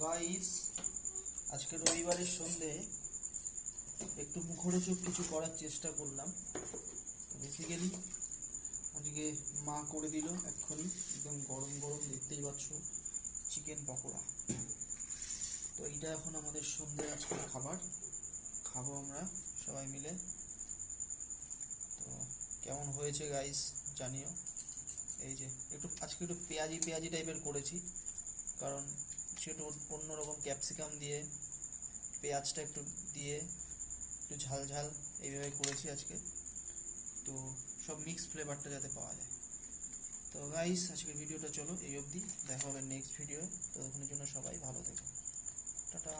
Guys, আজকে রবিবারের সন্ধে একটু মুখরোচক কিছু করার চেষ্টা করলাম। বেসিক্যালি আজকে মা করে দিল এক্ষুনি, একদম গরম গরম, দেখতেই পাচ্ছ, চিকেন পকোড়া। তো এইটা এখন আমাদের সন্ধে আজকের খাবার, খাবো আমরা সবাই মিলে। তো কেমন হয়েছে গাইস জানিও। এই যে আজকে একটু পেঁয়াজি পেঁয়াজি টাইপের করেছি, কারণ সেটা অন্যরকম ক্যাপসিকাম দিয়ে, পেঁয়াজটা একটু দিয়ে, একটু ঝাল ঝাল এইভাবে করেছি আজকে। তো সব মিক্স ফ্লেভারটা যাতে পাওয়া যায়। তো গাইস, আজকের ভিডিওটা চলো এই অবধি, দেখা হবে নেক্সট ভিডিও। ততক্ষণের জন্য সবাই ভালো থেকো, টাটা।